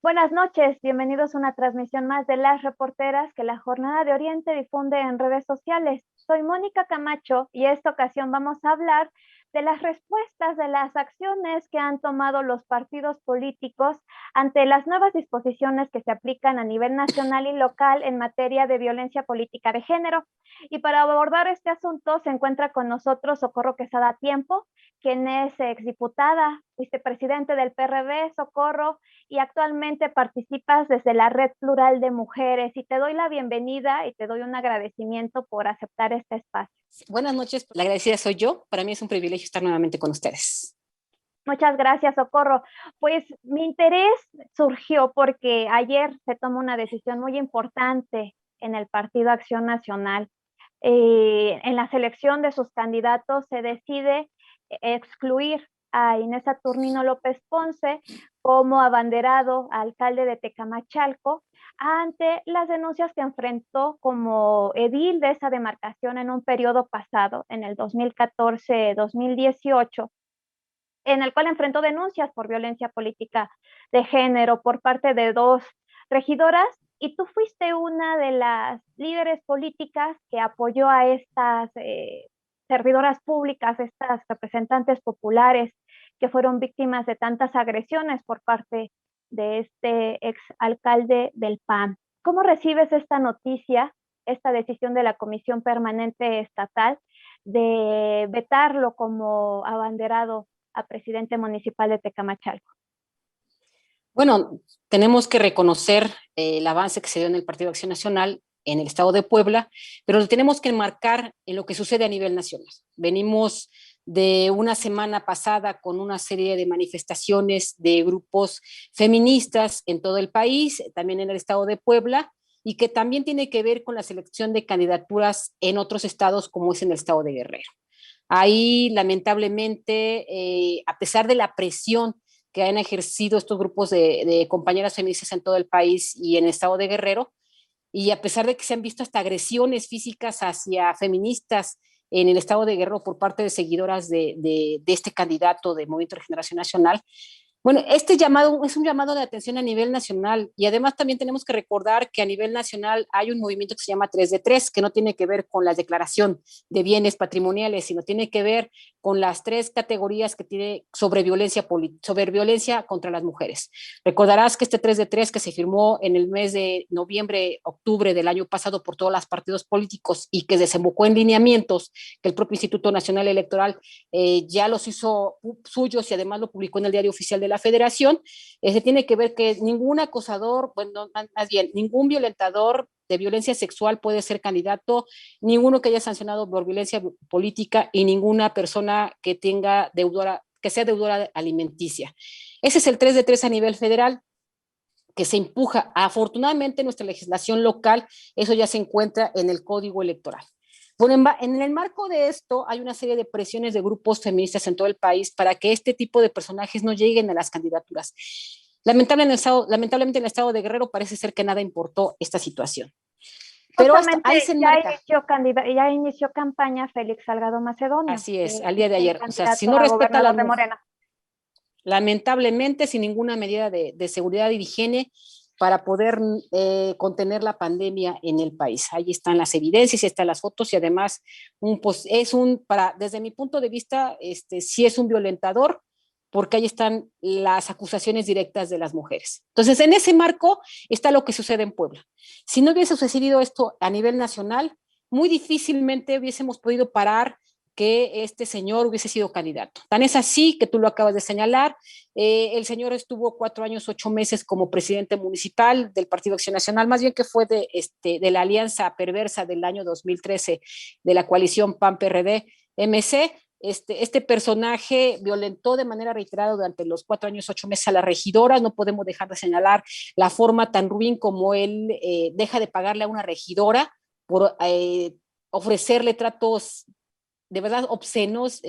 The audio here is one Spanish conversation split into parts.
Buenas noches, bienvenidos a una transmisión más de Las Reporteras que la Jornada de Oriente difunde en redes sociales. Soy Mónica Camacho y esta ocasión vamos a hablar de las respuestas de las acciones que han tomado los partidos políticos ante las nuevas disposiciones que se aplican a nivel nacional y local en materia de violencia política de género. Y para abordar este asunto se encuentra con nosotros Socorro Quesada Tiempo, quien es exdiputada, vicepresidente del PRD, Socorro, y actualmente participas desde la Red Plural de Mujeres y te doy la bienvenida y te doy un agradecimiento por aceptar este espacio. Buenas noches, la agradecida soy yo. Para mí es un privilegio estar nuevamente con ustedes. Muchas gracias, Socorro. Pues mi interés surgió porque ayer se tomó una decisión muy importante en el Partido Acción Nacional. En la selección de sus candidatos se decide excluir a Inés Saturnino López Ponce como abanderado alcalde de Tecamachalco ante las denuncias que enfrentó como edil de esa demarcación en un periodo pasado, en el 2014-2018, en el cual enfrentó denuncias por violencia política de género por parte de dos regidoras, y tú fuiste una de las líderes políticas que apoyó a estas servidoras públicas, estas representantes populares que fueron víctimas de tantas agresiones por parte de este ex alcalde del PAN. ¿Cómo recibes esta noticia, esta decisión de la Comisión Permanente Estatal de vetarlo como abanderado a presidente municipal de Tecamachalco? Bueno, tenemos que reconocer el avance que se dio en el Partido de Acción Nacional en el estado de Puebla, pero lo tenemos que enmarcar en lo que sucede a nivel nacional. Venimos de una semana pasada con una serie de manifestaciones de grupos feministas en todo el país, también en el estado de Puebla, y que también tiene que ver con la selección de candidaturas en otros estados, como es en el estado de Guerrero. Ahí, lamentablemente, a pesar de la presión que han ejercido estos grupos de compañeras feministas en todo el país y en el estado de Guerrero, y a pesar de que se han visto hasta agresiones físicas hacia feministas en el estado de Guerrero por parte de seguidoras de este candidato del Movimiento de Regeneración Nacional, bueno, este llamado es un llamado de atención a nivel nacional, y además también tenemos que recordar que a nivel nacional hay un movimiento que se llama 3 de 3, que no tiene que ver con la declaración de bienes patrimoniales, sino tiene que ver con las tres categorías que tiene sobre violencia contra las mujeres. Recordarás que este 3 de 3 que se firmó en el mes de noviembre, octubre del año pasado por todos los partidos políticos y que desembocó en lineamientos que el propio Instituto Nacional Electoral ya los hizo suyos y además lo publicó en el Diario Oficial de la Federación, se tiene que ver que ningún acosador, bueno, más bien, ningún violentador de violencia sexual puede ser candidato, ninguno que haya sancionado por violencia política y ninguna persona que tenga deudora, que sea deudora alimenticia. Ese es el 3 de 3 a nivel federal que se empuja. Afortunadamente, nuestra legislación local, eso ya se encuentra en el Código Electoral. Bueno, en el marco de esto hay una serie de presiones de grupos feministas en todo el país para que este tipo de personajes no lleguen a las candidaturas. Lamentablemente en el estado de Guerrero parece ser que nada importó esta situación. Pero hasta Justamente ahí se enmarca. ya inició campaña Félix Salgado Macedonio, Así que es, al es día de el ayer. O sea, si candidato no a respeta a las gobernador de mujeres, Morena. lamentablemente sin ninguna medida de seguridad y higiene para poder contener la pandemia en el país. Ahí están las evidencias, están las fotos y además desde mi punto de vista, sí es un violentador porque ahí están las acusaciones directas de las mujeres. Entonces, en ese marco está lo que sucede en Puebla. Si no hubiese sucedido esto a nivel nacional, muy difícilmente hubiésemos podido parar que este señor hubiese sido candidato. Tan es así que tú lo acabas de señalar, el señor estuvo 4 años, 8 meses como presidente municipal del Partido Acción Nacional, más bien que fue de la alianza perversa del año 2013 de la coalición PAN-PRD-MC. Este personaje violentó de manera reiterada durante los 4 años, 8 meses a las regidoras. No podemos dejar de señalar la forma tan ruin como él deja de pagarle a una regidora por ofrecerle tratos de verdad obscenos.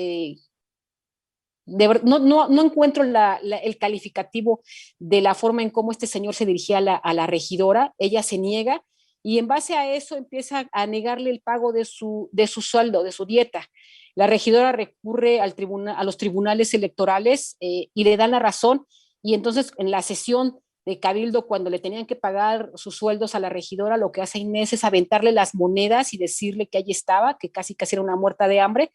No encuentro el calificativo de la forma en cómo este señor se dirigía a la regidora. Ella se niega y en base a eso empieza a negarle el pago de su sueldo, de su dieta. La regidora recurre a los tribunales electorales y le dan la razón, y entonces en la sesión de Cabildo, cuando le tenían que pagar sus sueldos a la regidora, lo que hace Inés es aventarle las monedas y decirle que allí estaba, que casi casi era una muerta de hambre.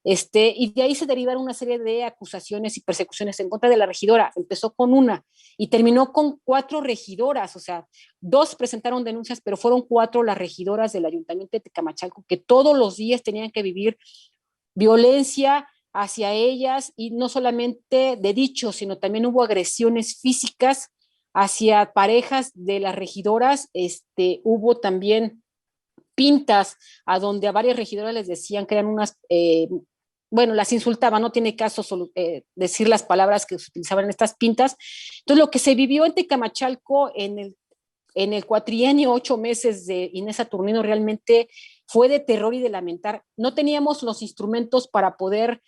Y de ahí se derivaron una serie de acusaciones y persecuciones en contra de la regidora. Empezó con una y terminó con 4 regidoras, o sea, 2 presentaron denuncias, pero fueron 4 las regidoras del ayuntamiento de Tecamachalco que todos los días tenían que vivir violencia hacia ellas, y no solamente de dicho, sino también hubo agresiones físicas hacia parejas de las regidoras. Hubo también pintas a donde a varias regidoras les decían que eran unas, bueno, las insultaban, no tiene caso decir las palabras que se utilizaban en estas pintas. Entonces, lo que se vivió en Tecamachalco en el cuatrienio 8 meses de Inés Saturnino realmente fue de terror y de lamentar. No teníamos los instrumentos para poder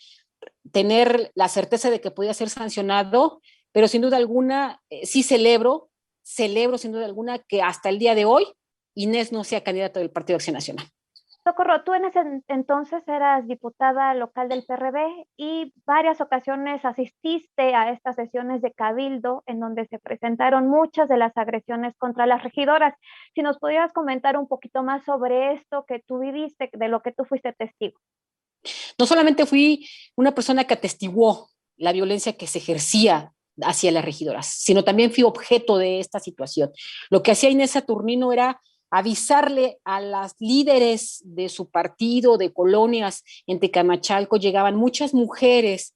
tener la certeza de que podía ser sancionado, pero sin duda alguna, sí celebro sin duda alguna que hasta el día de hoy Inés no sea candidata del Partido Acción Nacional. Socorro, tú en ese entonces eras diputada local del PRD y varias ocasiones asististe a estas sesiones de cabildo en donde se presentaron muchas de las agresiones contra las regidoras. Si nos pudieras comentar un poquito más sobre esto que tú viviste, de lo que tú fuiste testigo. No solamente fui una persona que atestiguó la violencia que se ejercía hacia las regidoras, sino también fui objeto de esta situación. Lo que hacía Inés Saturnino era avisarle a las líderes de su partido, de colonias en Tecamachalco. Llegaban muchas mujeres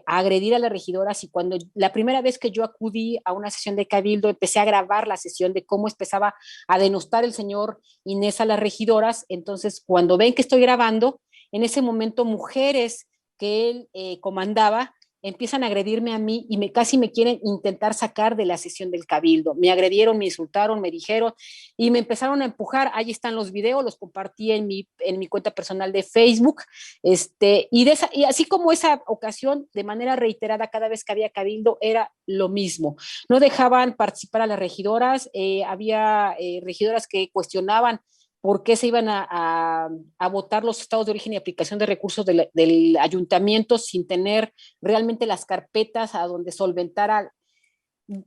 a agredir a las regidoras, y cuando la primera vez que yo acudí a una sesión de cabildo, empecé a grabar la sesión de cómo empezaba a denostar el señor Inés a las regidoras. Entonces, cuando ven que estoy grabando, en ese momento mujeres que él comandaba empiezan a agredirme a mí y casi me quieren intentar sacar de la sesión del cabildo. Me agredieron, me insultaron, me dijeron y me empezaron a empujar. Ahí están los videos, los compartí en mi cuenta personal de Facebook. Y así como esa ocasión, de manera reiterada, cada vez que había cabildo era lo mismo. No dejaban participar a las regidoras. Había regidoras que cuestionaban por qué se iban a votar los estados de origen y aplicación de recursos del ayuntamiento sin tener realmente las carpetas a donde solventara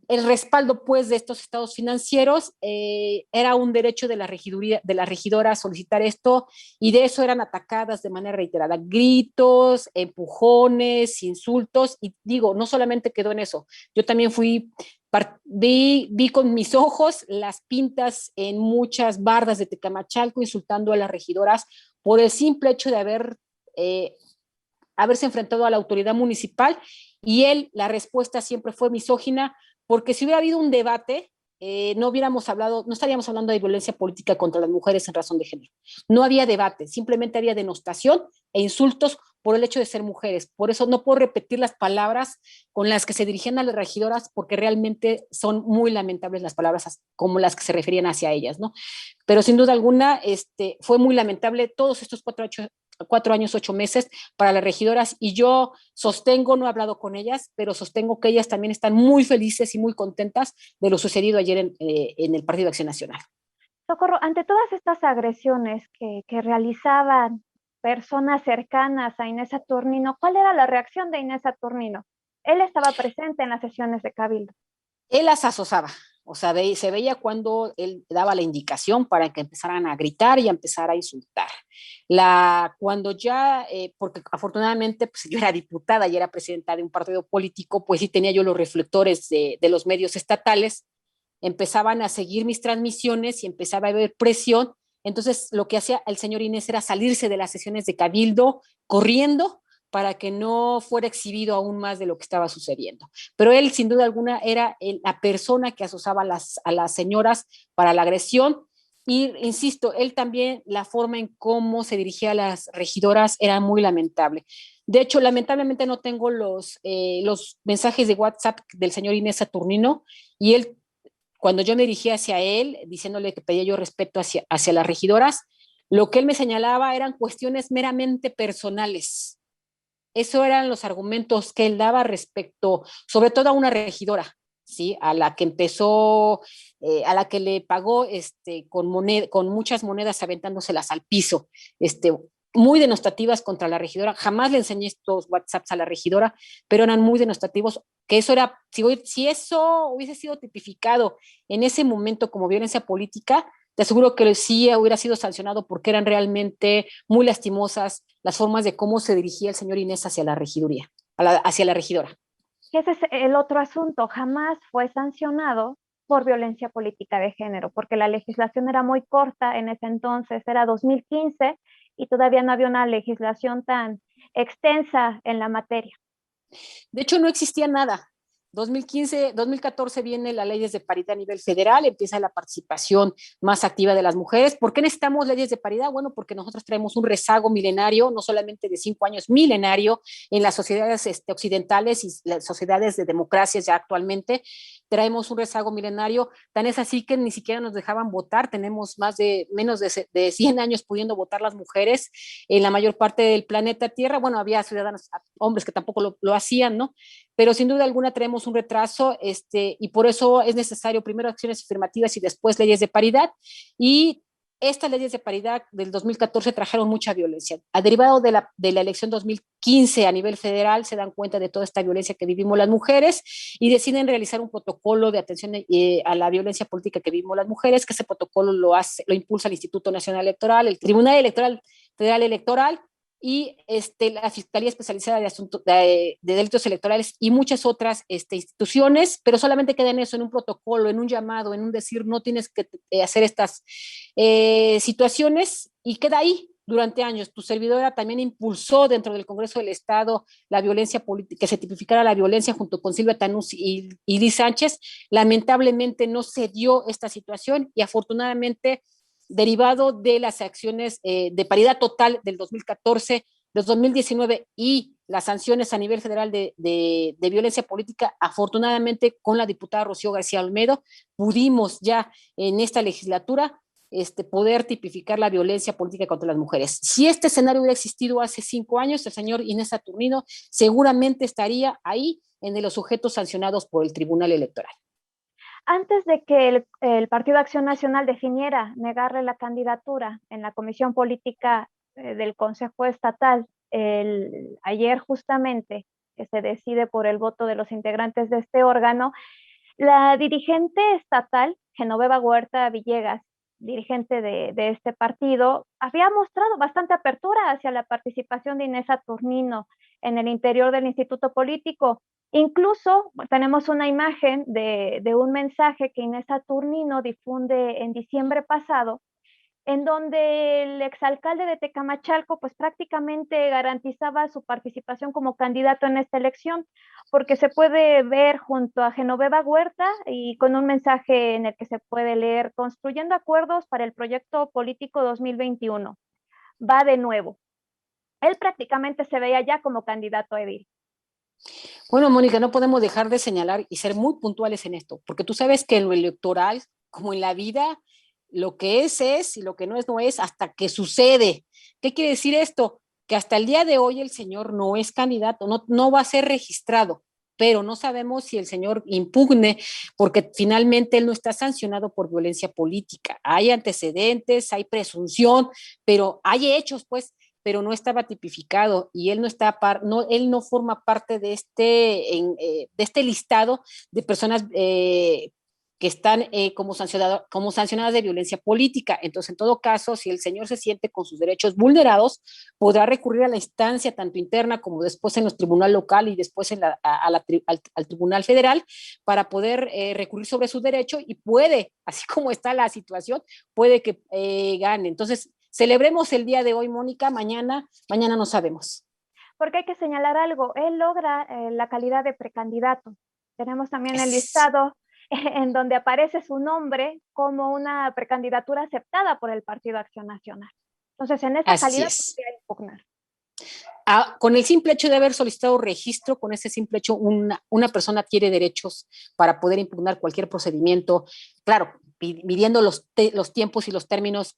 el respaldo, pues, de estos estados financieros. Era un derecho de la regidora solicitar esto, y de eso eran atacadas de manera reiterada, gritos, empujones, insultos. Y digo, no solamente quedó en eso, yo también vi con mis ojos las pintas en muchas bardas de Tecamachalco insultando a las regidoras por el simple hecho de haberse enfrentado a la autoridad municipal, y la respuesta siempre fue misógina, porque si hubiera habido un debate, no estaríamos hablando de violencia política contra las mujeres en razón de género. No había debate, simplemente había denostación e insultos por el hecho de ser mujeres. Por eso no puedo repetir las palabras con las que se dirigían a las regidoras, porque realmente son muy lamentables las palabras como las que se referían hacia ellas, ¿no? Pero sin duda alguna, fue muy lamentable todos estos 4 años, 8 meses para las regidoras, y yo sostengo, no he hablado con ellas, pero sostengo que ellas también están muy felices y muy contentas de lo sucedido ayer en el Partido Acción Nacional. Socorro, ante todas estas agresiones que realizaban personas cercanas a Inés Saturnino, ¿cuál era la reacción de Inés Saturnino? Él estaba presente en las sesiones de cabildo. Él las asosaba, o sea, se veía cuando él daba la indicación para que empezaran a gritar y a empezar a insultar. Cuando ya, porque afortunadamente pues, yo era diputada y era presidenta de un partido político, pues sí tenía yo los reflectores de los medios estatales. Empezaban a seguir mis transmisiones y empezaba a haber presión. Entonces, lo que hacía el señor Inés era salirse de las sesiones de cabildo corriendo para que no fuera exhibido aún más de lo que estaba sucediendo. Pero él, sin duda alguna, era la persona que asociaba a las señoras para la agresión. Y insisto, él también, la forma en cómo se dirigía a las regidoras era muy lamentable. De hecho, lamentablemente no tengo los mensajes de WhatsApp del señor Inés Saturnino, y él, cuando yo me dirigí hacia él, diciéndole que pedía yo respeto hacia las regidoras, lo que él me señalaba eran cuestiones meramente personales. Eso eran los argumentos que él daba respecto, sobre todo a una regidora, ¿sí? A la que empezó, a la que le pagó con muchas monedas aventándoselas al piso. muy denostativas contra la regidora. Jamás le enseñé estos WhatsApps a la regidora, pero eran muy denostativos, que eso era, si eso hubiese sido tipificado en ese momento como violencia política, te aseguro que sí hubiera sido sancionado, porque eran realmente muy lastimosas las formas de cómo se dirigía el señor Inés hacia la regiduría, hacia la regidora. Ese es el otro asunto, jamás fue sancionado por violencia política de género, porque la legislación era muy corta en ese entonces, era 2015, y todavía no había una legislación tan extensa en la materia. De hecho, no existía nada. 2015, 2014 viene la ley de paridad a nivel federal, empieza la participación más activa de las mujeres. ¿Por qué necesitamos leyes de paridad? Bueno, porque nosotros traemos un rezago milenario, no solamente de 5 años, milenario, en las sociedades occidentales y las sociedades de democracias ya actualmente. Traemos un rezago milenario, tan es así que ni siquiera nos dejaban votar. Tenemos menos de 100 años pudiendo votar las mujeres en la mayor parte del planeta Tierra. Bueno, había ciudadanos, hombres que tampoco lo hacían, ¿no? Pero sin duda alguna traemos un retraso, y por eso es necesario primero acciones afirmativas y después leyes de paridad. Y estas leyes de paridad del 2014 trajeron mucha violencia. A derivado de la elección 2015 a nivel federal, se dan cuenta de toda esta violencia que vivimos las mujeres y deciden realizar un protocolo de atención a la violencia política que vivimos las mujeres, que ese protocolo lo impulsa el Instituto Nacional Electoral, el Tribunal Electoral Federal Electoral, y la Fiscalía Especializada de Delitos Electorales y muchas otras instituciones, pero solamente queda en eso, en un protocolo, en un llamado, en un decir, no tienes que hacer estas situaciones, y queda ahí durante años. Tu servidora también impulsó dentro del Congreso del Estado la violencia política, que se tipificara la violencia junto con Silvia Tanús y Liz Sánchez. Lamentablemente no se dio esta situación, y afortunadamente, derivado de las acciones de paridad total del 2014, del 2019 y las sanciones a nivel federal de violencia política, afortunadamente con la diputada Rocío García Olmedo pudimos ya en esta legislatura poder tipificar la violencia política contra las mujeres. Si este escenario hubiera existido hace 5 años, el señor Inés Saturnino seguramente estaría ahí en los sujetos sancionados por el Tribunal Electoral. Antes de que el Partido Acción Nacional definiera negarle la candidatura en la Comisión Política del Consejo Estatal, ayer justamente, que se decide por el voto de los integrantes de este órgano, la dirigente estatal, Genoveva Huerta Villegas, dirigente de este partido, había mostrado bastante apertura hacia la participación de Inés Saturnino en el interior del Instituto Político. Incluso tenemos una imagen de un mensaje que Inés Saturnino difunde en diciembre pasado, en donde el exalcalde de Tecamachalco pues prácticamente garantizaba su participación como candidato en esta elección, porque se puede ver junto a Genoveva Huerta y con un mensaje en el que se puede leer: construyendo acuerdos para el proyecto político 2021. Va de nuevo. Él prácticamente se veía ya como candidato a edil. Bueno, Mónica, no podemos dejar de señalar y ser muy puntuales en esto, porque tú sabes que en lo electoral, como en la vida, lo que es y lo que no es hasta que sucede. ¿Qué quiere decir esto? Que hasta el día de hoy el señor no es candidato, no va a ser registrado, pero no sabemos si el señor impugne, porque finalmente él no está sancionado por violencia política. Hay antecedentes, hay presunción, pero hay hechos, pues, pero no estaba tipificado, y él él no forma parte de de este listado de personas que están como sancionadas de violencia política. Entonces, en todo caso, si el señor se siente con sus derechos vulnerados, podrá recurrir a la instancia tanto interna como después en los tribunal local y después al Tribunal Federal, para poder recurrir sobre su derecho, y puede, así como está la situación, puede que gane. Entonces, celebremos el día de hoy, Mónica, mañana no sabemos. Porque hay que señalar algo: él logra la calidad de precandidato. Tenemos también el listado en donde aparece su nombre como una precandidatura aceptada por el Partido Acción Nacional. Entonces, en esa calidad podría impugnar. Con el simple hecho de haber solicitado registro, con ese simple hecho, una persona adquiere derechos para poder impugnar cualquier procedimiento, claro, midiendo los tiempos y los términos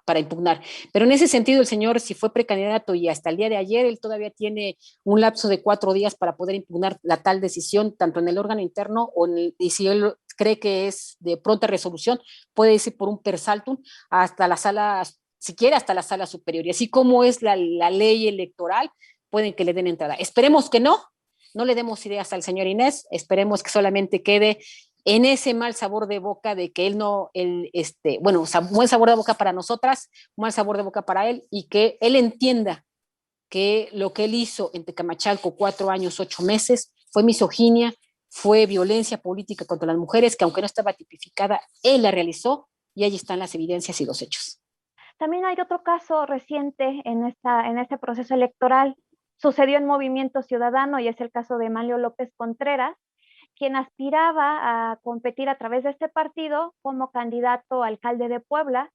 para impugnar. Pero en ese sentido, el señor, si fue precandidato y hasta el día de ayer, él todavía tiene un lapso de 4 días para poder impugnar la tal decisión, tanto en el órgano interno y si él cree que es de pronta resolución, puede irse por un per saltum hasta la sala siquiera hasta la sala superior. Y así como es la ley electoral, pueden que le den entrada. Esperemos que no le demos ideas al señor Inés, esperemos que solamente quede en ese mal sabor de boca de que bueno, buen sabor de boca para nosotras, mal sabor de boca para él, y que él entienda que lo que él hizo en Tecamachalco 4 años, 8 meses, fue misoginia, fue violencia política contra las mujeres, que aunque no estaba tipificada, él la realizó, y ahí están las evidencias y los hechos. También hay otro caso reciente en este proceso electoral. Sucedió en Movimiento Ciudadano y es el caso de Manlio López Contreras, quien aspiraba a competir a través de este partido como candidato a alcalde de Puebla.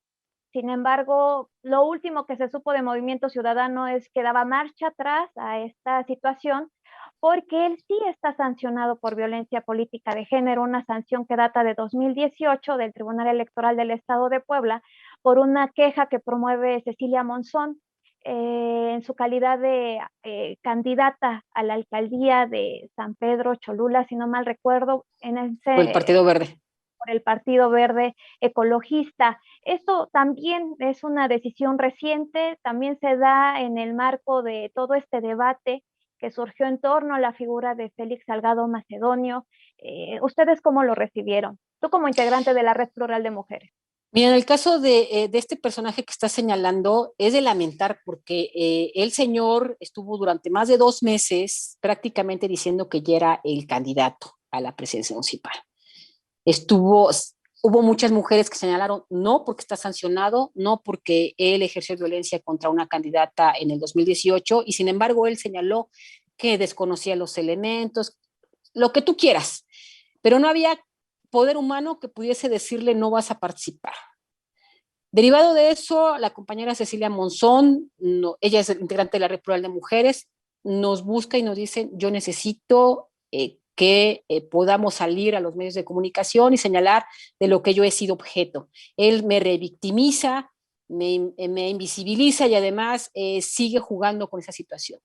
Sin embargo, lo último que se supo de Movimiento Ciudadano es que daba marcha atrás a esta situación porque él sí está sancionado por violencia política de género, una sanción que data de 2018 del Tribunal Electoral del Estado de Puebla por una queja que promueve Cecilia Monzón en su calidad de candidata a la alcaldía de San Pedro Cholula, si no mal recuerdo, Por el Partido Verde. Por el Partido Verde Ecologista. Esto también es una decisión reciente, también se da en el marco de todo este debate que surgió en torno a la figura de Félix Salgado Macedonio. ¿Ustedes cómo lo recibieron? Tú como integrante de la Red Plural de Mujeres. Mira, en el caso de este personaje que está señalando, es de lamentar porque el señor estuvo durante más de 2 meses prácticamente diciendo que ya era el candidato a la presidencia municipal. Hubo muchas mujeres que señalaron no porque está sancionado, no porque él ejerció violencia contra una candidata en el 2018, y sin embargo él señaló que desconocía los elementos, lo que tú quieras, pero no había poder humano que pudiese decirle no vas a participar. Derivado de eso, la compañera Cecilia Monzón, ella es integrante de la Red Plural de Mujeres, nos busca y nos dice, yo necesito que podamos salir a los medios de comunicación y señalar de lo que yo he sido objeto. Él me revictimiza, me invisibiliza y además sigue jugando con esa situación.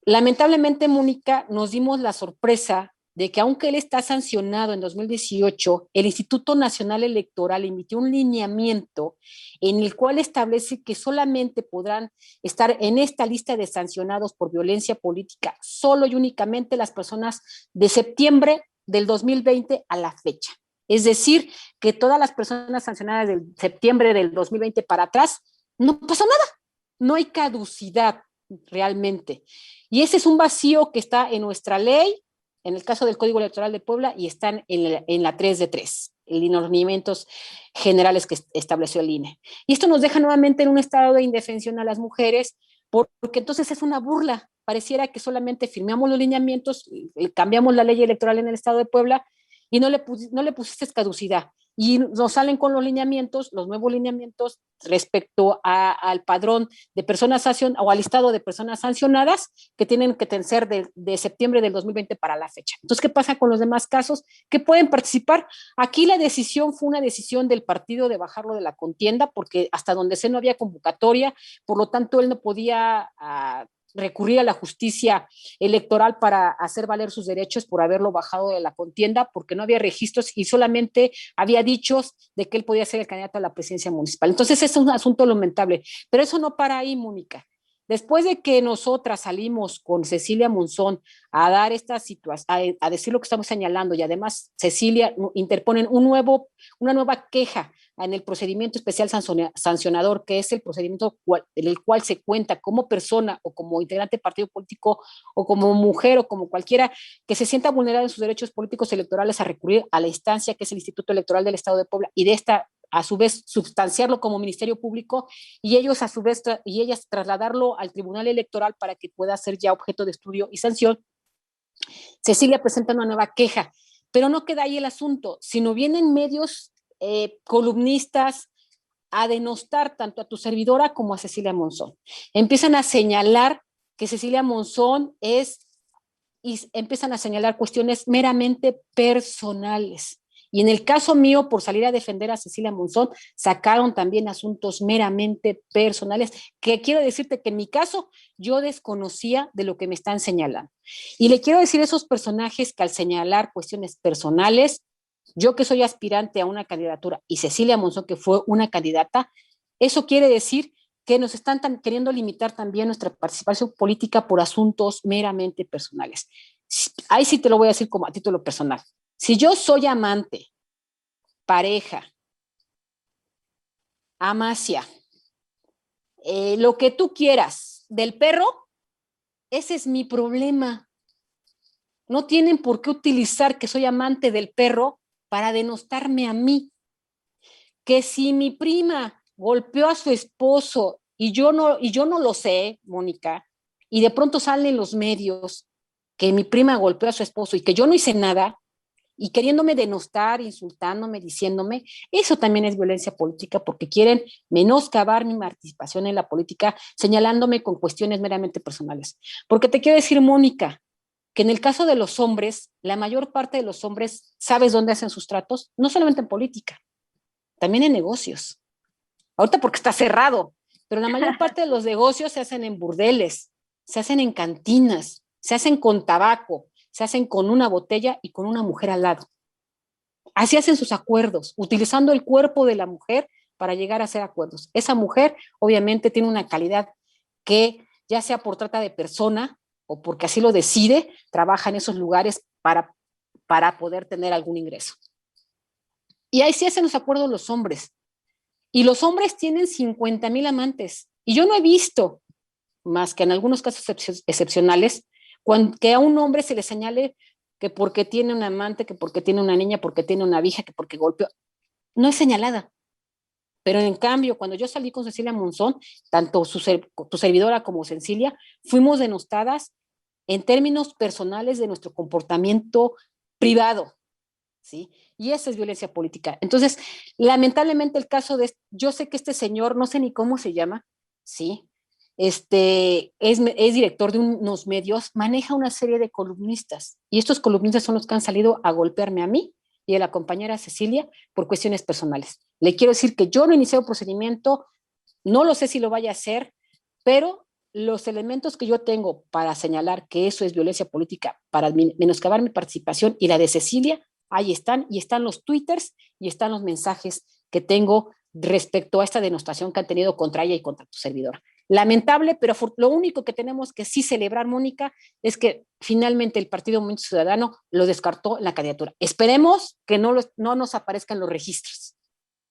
Lamentablemente, Mónica, nos dimos la sorpresa de que aunque él está sancionado en 2018, el Instituto Nacional Electoral emitió un lineamiento en el cual establece que solamente podrán estar en esta lista de sancionados por violencia política solo y únicamente las personas de septiembre del 2020 a la fecha. Es decir, que todas las personas sancionadas de septiembre del 2020 para atrás, no pasó nada, no hay caducidad realmente. Y ese es un vacío que está en nuestra ley, en el caso del Código Electoral de Puebla, y están en la 3 de 3, en los lineamientos generales que estableció el INE. Y esto nos deja nuevamente en un estado de indefensión a las mujeres, porque entonces es una burla. Pareciera que solamente firmamos los lineamientos, cambiamos la ley electoral en el estado de Puebla y no le pusiste caducidad. Y nos salen con los lineamientos, los nuevos lineamientos respecto al padrón de personas o al listado de personas sancionadas que tienen que ser de septiembre del 2020 para la fecha. Entonces, ¿qué pasa con los demás casos que pueden participar? Aquí la decisión fue una decisión del partido de bajarlo de la contienda porque hasta donde sé no había convocatoria, por lo tanto él no podía recurrir a la justicia electoral para hacer valer sus derechos por haberlo bajado de la contienda, porque no había registros y solamente había dichos de que él podía ser el candidato a la presidencia municipal. Entonces es un asunto lamentable, pero eso no para ahí, Mónica. Después de que nosotras salimos con Cecilia Monzón a dar esta situación, a decir lo que estamos señalando, y además Cecilia interponen una nueva queja en el procedimiento especial sancionador, que es el procedimiento en el cual se cuenta como persona o como integrante de partido político o como mujer o como cualquiera que se sienta vulnerada en sus derechos políticos electorales a recurrir a la instancia que es el Instituto Electoral del Estado de Puebla y de esta a su vez sustanciarlo como Ministerio Público y ellos a su vez y ellas trasladarlo al Tribunal Electoral para que pueda ser ya objeto de estudio y sanción. Cecilia presenta una nueva queja, pero no queda ahí el asunto, sino vienen medios columnistas a denostar tanto a tu servidora como a Cecilia Monzón. Empiezan a señalar que Cecilia Monzón empiezan a señalar cuestiones meramente personales. Y en el caso mío, por salir a defender a Cecilia Monzón, sacaron también asuntos meramente personales, que quiero decirte que en mi caso yo desconocía de lo que me están señalando. Y le quiero decir a esos personajes que al señalar cuestiones personales, yo que soy aspirante a una candidatura y Cecilia Monzón que fue una candidata, Eso quiere decir que nos están queriendo limitar también nuestra participación política por asuntos meramente personales. Ahí sí te lo voy a decir como a título personal. Si yo soy amante, pareja, amacia, lo que tú quieras del perro, ese es mi problema. No tienen por qué utilizar que soy amante del perro para denostarme a mí. Que si mi prima golpeó a su esposo y yo no lo sé, Mónica, y de pronto salen los medios que mi prima golpeó a su esposo y que yo no hice nada, y queriéndome denostar, insultándome, diciéndome, eso también es violencia política porque quieren menoscabar mi participación en la política, señalándome con cuestiones meramente personales. Porque te quiero decir, Mónica, que en el caso de los hombres, la mayor parte de los hombres, ¿sabes dónde hacen sus tratos? No solamente en política, también en negocios. Ahorita porque está cerrado, pero la mayor parte de los negocios se hacen en burdeles, se hacen en cantinas, se hacen con tabaco, se hacen con una botella y con una mujer al lado. Así hacen sus acuerdos, utilizando el cuerpo de la mujer para llegar a hacer acuerdos. Esa mujer obviamente tiene una calidad que, ya sea por trata de persona o porque así lo decide, trabaja en esos lugares para poder tener algún ingreso. Y ahí sí hacen los acuerdos los hombres. Y los hombres tienen 50,000 amantes. Y yo no he visto, más que en algunos casos excepcionales, que a un hombre se le señale que porque tiene un amante, que porque tiene una niña, porque tiene una vieja, que porque golpeó. No es señalada. Pero en cambio, cuando yo salí con Cecilia Monzón, tanto tu servidora como Cecilia, fuimos denostadas en términos personales de nuestro comportamiento privado, ¿sí? Y esa es violencia política. Entonces, lamentablemente yo sé que este señor, no sé ni cómo se llama, ¿sí? Es director de unos medios, maneja una serie de columnistas, y estos columnistas son los que han salido a golpearme a mí y a la compañera Cecilia por cuestiones personales. Le quiero decir que yo no inicié un procedimiento, no lo sé si lo vaya a hacer, pero los elementos que yo tengo para señalar que eso es violencia política, para menoscabar mi participación y la de Cecilia, ahí están, y están los twitters y están los mensajes que tengo respecto a esta denostación que han tenido contra ella y contra tu servidor. Lamentable, pero lo único que tenemos que sí celebrar, Mónica, es que finalmente el Partido Movimiento Ciudadano lo descartó en la candidatura. Esperemos que no nos aparezcan los registros.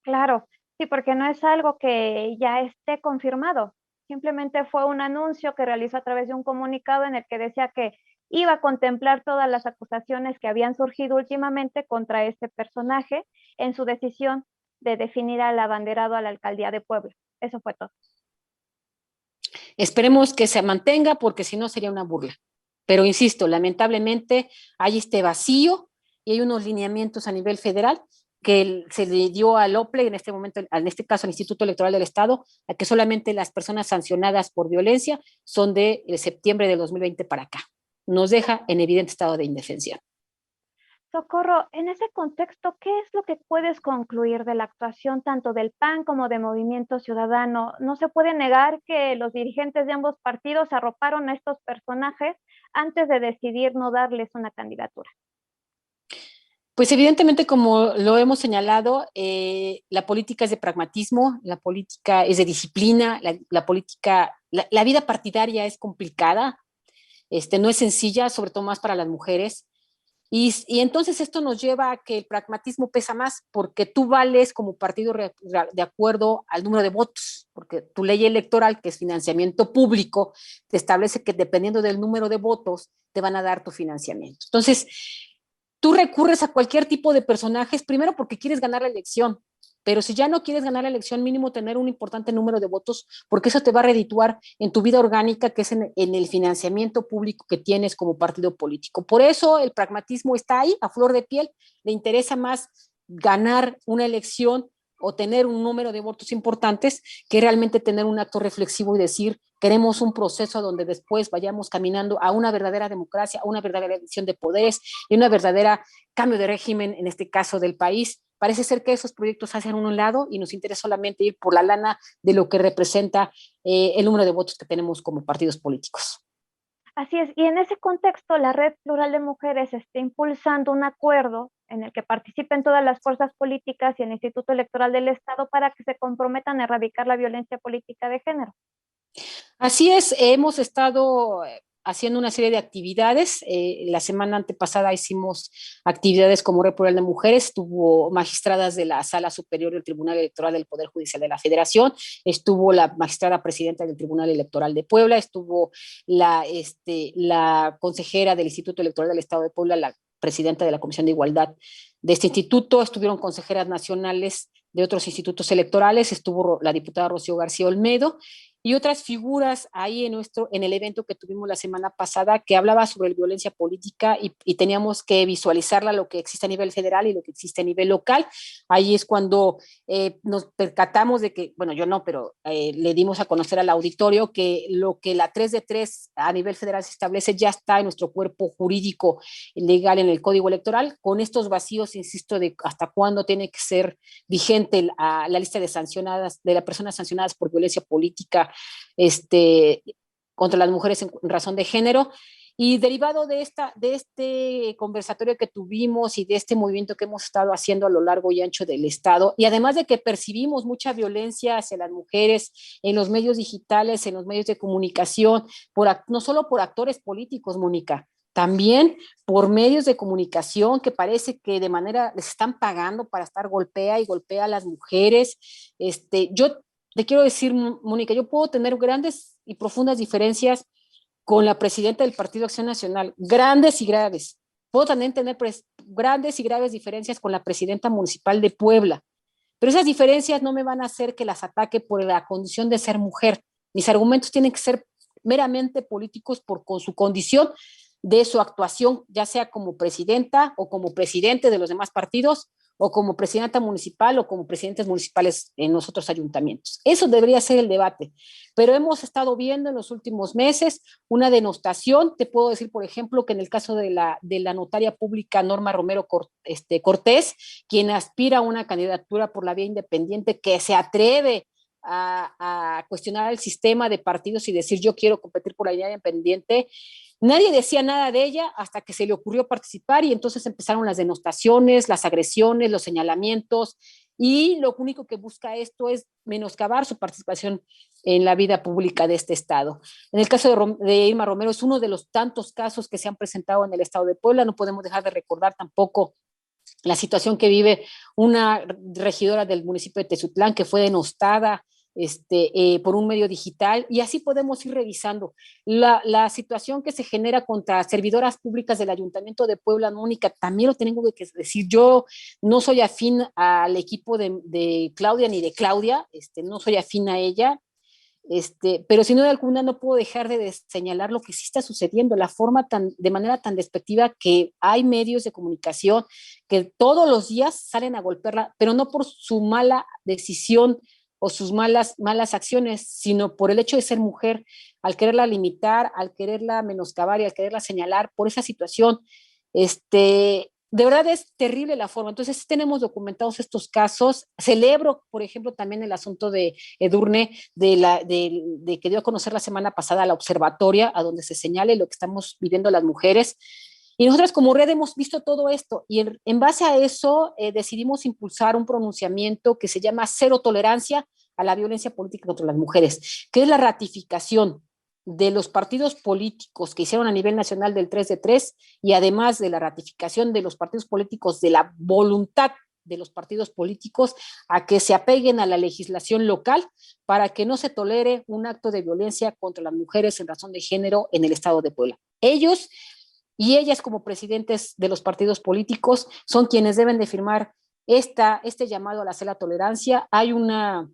Claro, sí, porque no es algo que ya esté confirmado. Simplemente fue un anuncio que realizó a través de un comunicado en el que decía que iba a contemplar todas las acusaciones que habían surgido últimamente contra este personaje en su decisión de definir al abanderado a la alcaldía de Puebla. Eso fue todo. Esperemos que se mantenga porque si no sería una burla. Pero insisto, lamentablemente hay este vacío y hay unos lineamientos a nivel federal que se le dio al OPLE en este momento, en este caso al Instituto Electoral del Estado, a que solamente las personas sancionadas por violencia son de septiembre del 2020 para acá. Nos deja en evidente estado de indefensión. Socorro, en ese contexto, ¿qué es lo que puedes concluir de la actuación tanto del PAN como de Movimiento Ciudadano? No se puede negar que los dirigentes de ambos partidos arroparon a estos personajes antes de decidir no darles una candidatura. Pues evidentemente, como lo hemos señalado, la política es de pragmatismo, la política es de disciplina, la política, la vida partidaria es complicada, no es sencilla, sobre todo más para las mujeres. Y entonces esto nos lleva a que el pragmatismo pesa más porque tú vales como partido de acuerdo al número de votos, porque tu ley electoral, que es financiamiento público, te establece que dependiendo del número de votos te van a dar tu financiamiento. Entonces, tú recurres a cualquier tipo de personajes, primero porque quieres ganar la elección, pero si ya no quieres ganar la elección, mínimo tener un importante número de votos, porque eso te va a redituar en tu vida orgánica, que es en el financiamiento público que tienes como partido político. Por eso el pragmatismo está ahí, a flor de piel. Le interesa más ganar una elección o tener un número de votos importantes que realmente tener un acto reflexivo y decir, queremos un proceso donde después vayamos caminando a una verdadera democracia, a una verdadera elección de poderes y una verdadera cambio de régimen, en este caso del país. Parece ser que esos proyectos hacen un lado y nos interesa solamente ir por la lana de lo que representa el número de votos que tenemos como partidos políticos. Así es, y en ese contexto la Red Plural de Mujeres está impulsando un acuerdo en el que participen todas las fuerzas políticas y el Instituto Electoral del Estado para que se comprometan a erradicar la violencia política de género. Así es, hemos estado haciendo una serie de actividades. La semana antepasada hicimos actividades como Red Plural de Mujeres, estuvo magistradas de la Sala Superior del Tribunal Electoral del Poder Judicial de la Federación, estuvo la magistrada presidenta del Tribunal Electoral de Puebla, estuvo la consejera del Instituto Electoral del Estado de Puebla, la presidenta de la Comisión de Igualdad de este instituto, estuvieron consejeras nacionales de otros institutos electorales, estuvo la diputada Rocío García Olmedo y otras figuras ahí en el evento que tuvimos la semana pasada que hablaba sobre violencia política y teníamos que visualizarla, lo que existe a nivel federal y lo que existe a nivel local. Ahí es cuando nos percatamos de que, bueno, yo no, pero le dimos a conocer al auditorio que lo que la 3 de 3 a nivel federal se establece ya está en nuestro cuerpo jurídico legal en el Código Electoral, con estos vacíos, insisto, de hasta cuándo tiene que ser vigente la lista de sancionadas, de las personas sancionadas por violencia política contra las mujeres en razón de género. Y derivado de este conversatorio que tuvimos y de este movimiento que hemos estado haciendo a lo largo y ancho del Estado, y además de que percibimos mucha violencia hacia las mujeres en los medios digitales, en los medios de comunicación, no solo por actores políticos, Mónica, también por medios de comunicación que parece que de manera les están pagando para estar golpea a las mujeres. Yo te quiero decir, Mónica, yo puedo tener grandes y profundas diferencias con la presidenta del Partido Acción Nacional, grandes y graves. Puedo también tener grandes y graves diferencias con la presidenta municipal de Puebla, pero esas diferencias no me van a hacer que las ataque por la condición de ser mujer. Mis argumentos tienen que ser meramente políticos con su condición de su actuación, ya sea como presidenta o como presidente de los demás partidos, o como presidenta municipal o como presidentes municipales en los otros ayuntamientos. Eso debería ser el debate, pero hemos estado viendo en los últimos meses una denostación. Te puedo decir, por ejemplo, que en el caso de la notaria pública Norma Romero Cortés, quien aspira a una candidatura por la vía independiente, que se atreve a cuestionar el sistema de partidos y decir yo quiero competir por la vía independiente. Nadie decía nada de ella hasta que se le ocurrió participar y entonces empezaron las denostaciones, las agresiones, los señalamientos y lo único que busca esto es menoscabar su participación en la vida pública de este estado. En el caso de Irma Romero es uno de los tantos casos que se han presentado en el estado de Puebla. No podemos dejar de recordar tampoco la situación que vive una regidora del municipio de Tezutlán que fue denostada por un medio digital, y así podemos ir revisando la situación que se genera contra servidoras públicas del Ayuntamiento de Puebla. Mónica, también lo tengo que decir, yo no soy afín al equipo de Claudia ni de Claudia, no soy afín a ella, pero sin duda alguna no puedo dejar de señalar lo que sí está sucediendo, la forma de manera tan despectiva que hay medios de comunicación que todos los días salen a golpearla, pero no por su mala decisión o sus malas acciones, sino por el hecho de ser mujer, al quererla limitar, al quererla menoscabar y al quererla señalar por esa situación. De verdad es terrible la forma. Entonces tenemos documentados estos casos. Celebro, por ejemplo, también el asunto de Edurne, de que dio a conocer la semana pasada la observatoria, a donde se señale lo que estamos viviendo las mujeres. Y nosotras como red hemos visto todo esto y en base a eso decidimos impulsar un pronunciamiento que se llama Cero Tolerancia a la Violencia Política contra las Mujeres, que es la ratificación de los partidos políticos que hicieron a nivel nacional del 3 de 3 y además de la ratificación de los partidos políticos de la voluntad de los partidos políticos a que se apeguen a la legislación local para que no se tolere un acto de violencia contra las mujeres en razón de género en el estado de Puebla. Ellos y ellas como presidentes de los partidos políticos son quienes deben de firmar este llamado a la cero tolerancia. Hay un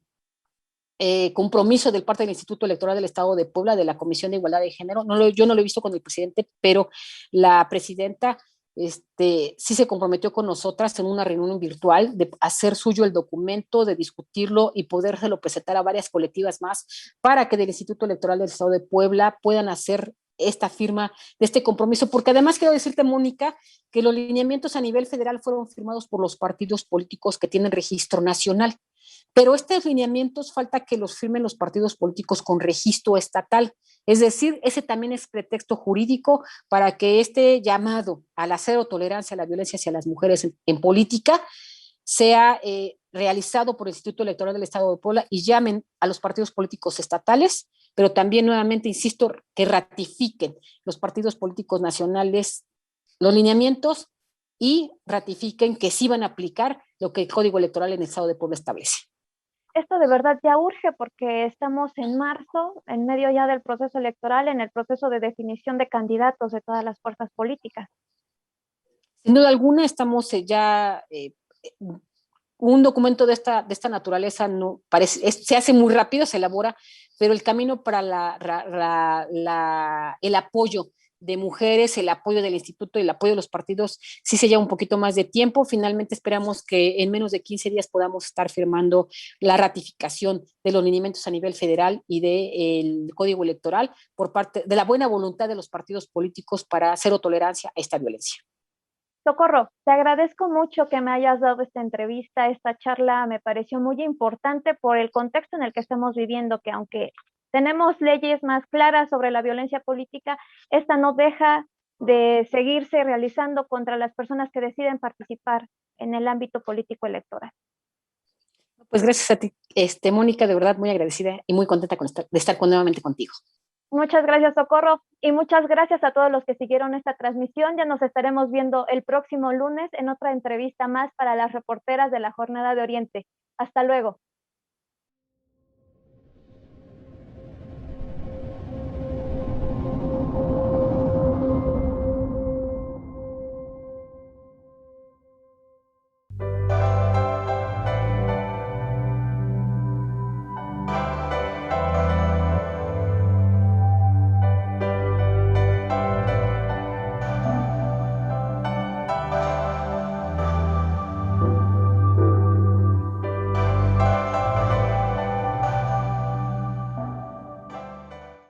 compromiso del parte del Instituto Electoral del Estado de Puebla, de la Comisión de Igualdad de Género. Yo no lo he visto con el presidente, pero la presidenta sí se comprometió con nosotras en una reunión virtual de hacer suyo el documento, de discutirlo y podérselo presentar a varias colectivas más para que del Instituto Electoral del Estado de Puebla puedan hacer esta firma de este compromiso, porque además quiero decirte, Mónica, que los lineamientos a nivel federal fueron firmados por los partidos políticos que tienen registro nacional, pero estos lineamientos falta que los firmen los partidos políticos con registro estatal. Es decir, ese también es pretexto jurídico para que este llamado a la cero tolerancia a la violencia hacia las mujeres en política sea realizado por el Instituto Electoral del Estado de Puebla y llamen a los partidos políticos estatales, pero también nuevamente, insisto, que ratifiquen los partidos políticos nacionales los lineamientos y ratifiquen que sí van a aplicar lo que el Código Electoral en el Estado de Puebla establece. Esto de verdad ya urge porque estamos en marzo, en medio ya del proceso electoral, en el proceso de definición de candidatos de todas las fuerzas políticas. Sin duda alguna, estamos ya, un documento de esta naturaleza no parece, se hace muy rápido, se elabora, pero el camino para el apoyo de mujeres, el apoyo del instituto y el apoyo de los partidos sí se lleva un poquito más de tiempo. Finalmente esperamos que en menos de 15 días podamos estar firmando la ratificación de los lineamientos a nivel federal y del Código Electoral por parte de la buena voluntad de los partidos políticos para cero tolerancia a esta violencia. Socorro, te agradezco mucho que me hayas dado esta entrevista, esta charla me pareció muy importante por el contexto en el que estamos viviendo, que aunque tenemos leyes más claras sobre la violencia política, esta no deja de seguirse realizando contra las personas que deciden participar en el ámbito político electoral. Pues gracias a ti, Mónica, de verdad muy agradecida y muy contenta de estar nuevamente contigo. Muchas gracias, Socorro, y muchas gracias a todos los que siguieron esta transmisión. Ya nos estaremos viendo el próximo lunes en otra entrevista más para las reporteras de la Jornada de Oriente. Hasta luego.